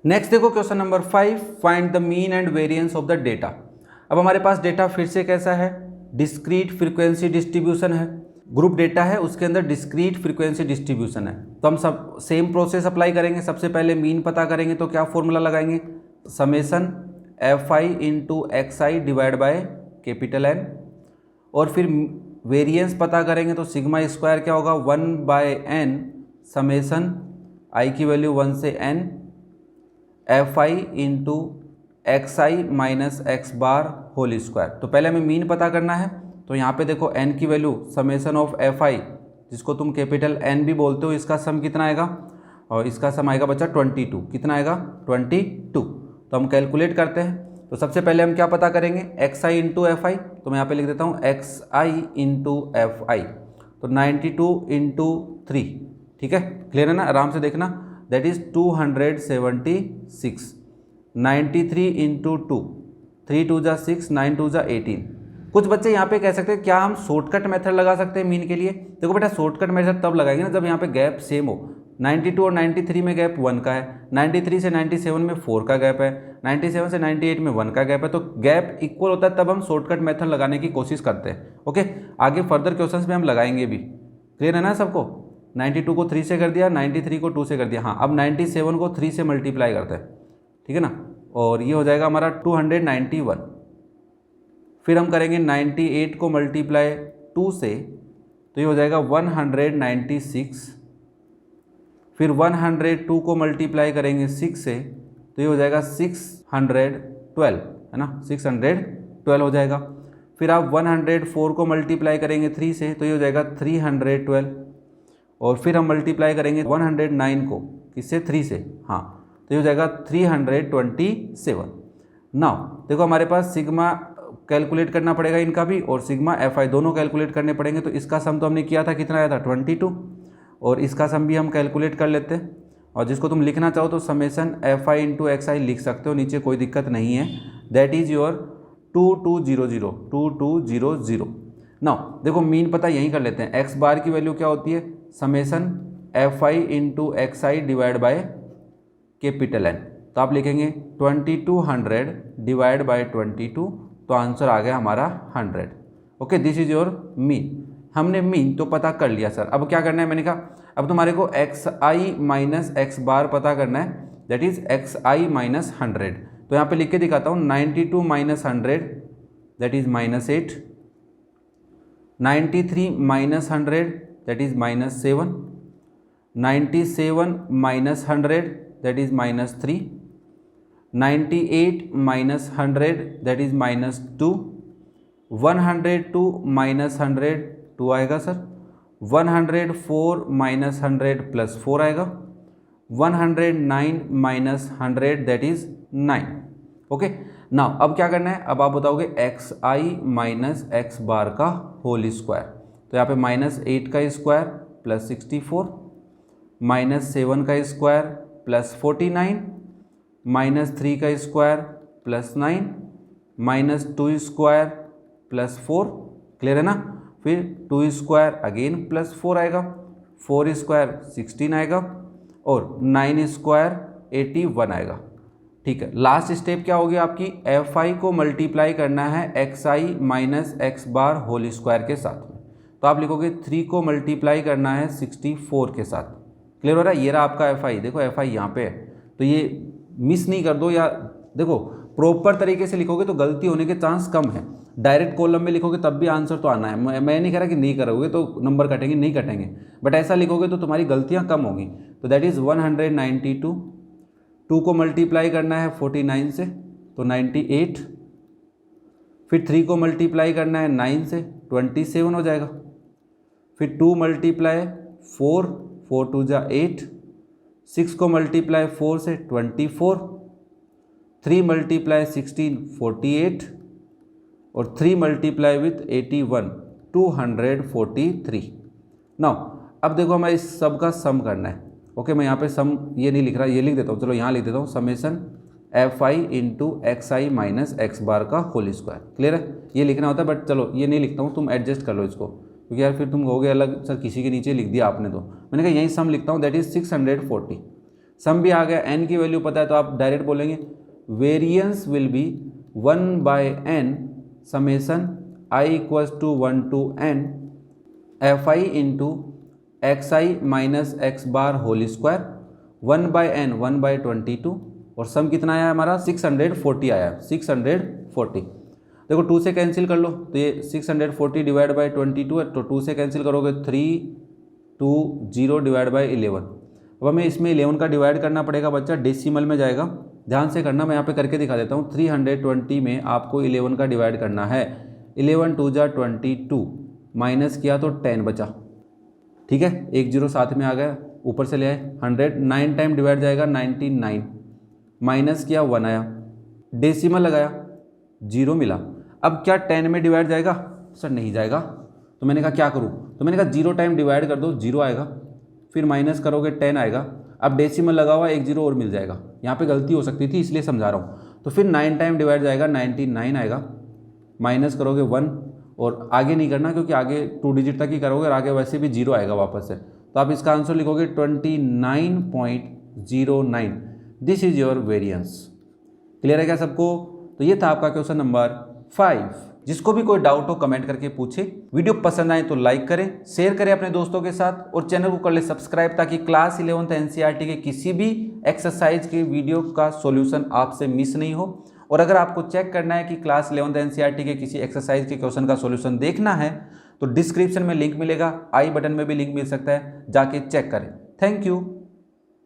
Next देखो question number 5, find the mean and variance of the data. अब हमारे पास data फिर से कैसा है, डिस्क्रीट फ्रीक्वेंसी डिस्ट्रीब्यूशन है, ग्रुप डेटा है, उसके अंदर डिस्क्रीट फ्रीक्वेंसी डिस्ट्रीब्यूशन है। तो हम सब सेम प्रोसेस अप्लाई करेंगे। सबसे पहले मीन पता करेंगे तो क्या फॉर्मूला लगाएंगे, summation F I into x I divide by capital N. और फिर वेरिएंस पता करेंगे तो सिग्मा स्क्वायर क्या होगा, 1/n समेसन आई की वैल्यू 1 से n एफ आई इंटू एक्स आई minus x bar whole square. तो पहले हमें मीन पता करना है, तो यहाँ पे देखो n की value summation of F I, जिसको तुम कैपिटल N भी बोलते हो, इसका सम कितना आएगा, और इसका सम आएगा बच्चा 22। कितना आएगा 22। तो हम कैलकुलेट करते हैं। तो सबसे पहले हम क्या पता करेंगे, x I into F I. तो मैं यहाँ पे लिख देता हूँ x I into F I, तो 92 इंटू 3, ठीक है, क्लियर है ना, आराम से देखना, दैट इज 276। 93 इंटू 2, 3 2 जा 6, 9 2 जा 18। कुछ बच्चे यहाँ पे कह सकते हैं क्या हम शॉर्टकट मेथड लगा सकते हैं मीन के लिए। देखो बेटा शॉर्टकट मेथड तब लगाएंगे ना जब यहाँ पे गैप सेम हो। 92 और 93 में गैप 1 का है, 93 से 97 में 4 का गैप है, 97 से 98 में 1 का गैप है। तो गैप इक्वल होता है तब हम शॉर्टकट मेथड लगाने की कोशिश करते हैं। ओके, आगे फर्दर क्वेश्चंस में हम लगाएंगे भी, क्लियर है ना सबको। 92 को 3 से कर दिया, 93 को 2 से कर दिया। हाँ, अब 97 को 3 से मल्टीप्लाई करते हैं, ठीक है ना, और ये हो जाएगा हमारा 291। फिर हम करेंगे 98 को मल्टीप्लाई 2 से, तो ये हो जाएगा 196। फिर 102 को मल्टीप्लाई करेंगे 6 से, तो ये हो जाएगा 612, है ना, 612 हो जाएगा। फिर आप 104 को मल्टीप्लाई करेंगे 3 से, तो ये हो जाएगा 312। और फिर हम मल्टीप्लाई करेंगे 109 को किससे, 3 से, हाँ, तो ये हो जाएगा 327। नाउ देखो हमारे पास सिग्मा कैलकुलेट करना पड़ेगा इनका भी, और सिग्मा एफ आई दोनों कैलकुलेट करने पड़ेंगे। तो इसका सम तो हमने किया था, कितना आया था 22, और इसका सम भी हम कैलकुलेट कर लेते हैं। और जिसको तुम लिखना चाहो तो summation F I into x i लिख सकते हो नीचे, कोई दिक्कत नहीं है। That is your 2200। नाउ देखो मीन पता यहीं कर लेते हैं। एक्स बार की वैल्यू क्या होती है, summation F I into x I divide by capital N. तो आप लिखेंगे 2200 डिवाइड बाय 22, तो आंसर आ गया हमारा 100। Okay, this is your mean. हमने मीन तो पता कर लिया सर, अब क्या करना है, मैंने कहा अब तुम्हारे को एक्स आई माइनस एक्स बार पता करना है, that is x I minus 100। तो यहाँ पे लिख के दिखाता हूँ, 92 minus 100 that is -8, 93 minus 100 that is -7, 97 minus 100 that is -3, 98 minus 100 that is -2, 102 minus 100 2 आएगा सर, 104 माइनस 100 प्लस 4 आएगा, 109 minus 100 that is 9। Okay, now अब क्या करना है, अब आप बताओगे एक्स आई माइनस एक्स बार का होल स्क्वायर। तो यहाँ पे -8 का स्क्वायर प्लस 64, -7 का स्क्वायर प्लस 49, -3 का square plus 9, -2 square plus 4, clear है ना। फिर 2 स्क्वायर अगेन प्लस 4 आएगा, 4 स्क्वायर 16 आएगा, और 9 स्क्वायर 81 आएगा। ठीक है, लास्ट स्टेप क्या होगी आपकी, एफ आई को मल्टीप्लाई करना है एक्स आई minus x bar whole square के साथ में। तो आप लिखोगे 3 को मल्टीप्लाई करना है 64 के साथ। क्लियर हो रहा है, ये रहा आपका एफ आई। देखो एफ आई यहाँ पे है, तो ये मिस नहीं कर दो, या देखो प्रॉपर तरीके से लिखोगे तो गलती होने के चांस कम है। डायरेक्ट कॉलम में लिखोगे तब भी आंसर तो आना है। मैं नहीं कह रहा कि नहीं करोगे तो नंबर कटेंगे, नहीं कटेंगे, बट ऐसा लिखोगे तो तुम्हारी गलतियाँ कम होंगी। तो दैट इज़ 192, 2 को मल्टीप्लाई करना है 49 से, तो 98, फिर 3 को मल्टीप्लाई करना है 9 से, 27 हो जाएगा। फिर 2 मल्टीप्लाई 4, 4 2 जा 8, 6 को मल्टीप्लाई 4 से 24, 3 मल्टीप्लाई 16 48, और 3 मल्टीप्लाई विथ 81 243। नाउ अब देखो हमें इस सब का सम करना है। ओके, मैं यहाँ पे सम ये नहीं लिख रहा, ये लिख देता हूँ, चलो यहाँ लिख देता हूँ, summation F I into x I minus x bar का होल स्क्वायर। क्लियर है, ये लिखना होता है, बट चलो ये नहीं लिखता हूँ, तुम एडजस्ट कर लो इसको, क्योंकि यार फिर तुम कहोगे अलग सर किसी के नीचे लिख दिया आपने। तो मैंने कहा यही सम लिखता हूँ, दैट इज 640। सम भी आ गया, n की वैल्यू पता है तो आप डायरेक्ट बोलेंगे variance will be 1/n summation i equals to 1 to n fi into xi minus x bar whole square 1/n 1/22 और सम कितना आया हमारा 640 आया, 640। देखो 2 से कैंसिल कर लो तो ये 640 डिवाइड बाई 22 है, तो 2 से कैंसिल करोगे 320 डिवाइड बाई 11। अब हमें इसमें 11 का डिवाइड करना पड़ेगा बच्चा, डेसिमल में जाएगा, ध्यान से करना, मैं यहाँ पे करके दिखा देता हूँ। 320 में आपको 11 का डिवाइड करना है, 11 2 जा 22 माइनस किया तो 10 बचा, ठीक है, 1 0 साथ में आ गया, ऊपर से ले आए 100, 9 टाइम डिवाइड जाएगा 99, माइनस किया 1 आया, डेसिमल लगाया 0 मिला। अब क्या 10 में डिवाइड जाएगा? सर नहीं जाएगा। तो मैंने कहा क्या करूँ, तो मैंने कहा 0 टाइम डिवाइड कर दो, 0 आएगा, फिर माइनस करोगे 10 आएगा, अब डेसिमल लगा हुआ 1 0 और मिल जाएगा, यहाँ पे गलती हो सकती थी इसलिए समझा रहा हूँ। तो फिर 9 टाइम डिवाइड जाएगा 99 आएगा, माइनस करोगे 1 और आगे नहीं करना क्योंकि आगे 2 डिजिट तक ही करोगे और आगे वैसे भी 0 आएगा वापस से, तो आप इसका आंसर लिखोगे 29.09। This is your variance. Clear है क्या सबको? तो ये था आपका क्वेश्चन नंबर 5। जिसको भी कोई डाउट हो कमेंट करके पूछे। वीडियो पसंद आए तो लाइक करें, शेयर करें अपने दोस्तों के साथ और चैनल को कर ले सब्सक्राइब ताकि क्लास 11th एनसीईआरटी के किसी भी एक्सरसाइज के वीडियो का सॉल्यूशन आपसे मिस नहीं हो। और अगर आपको चेक करना है कि क्लास 11th एनसीईआरटी के किसी एक्सरसाइज के क्वेश्चन का सॉल्यूशन देखना है तो डिस्क्रिप्शन में लिंक मिलेगा, आई बटन में भी लिंक मिल सकता है, जाके चेक करें। Thank you.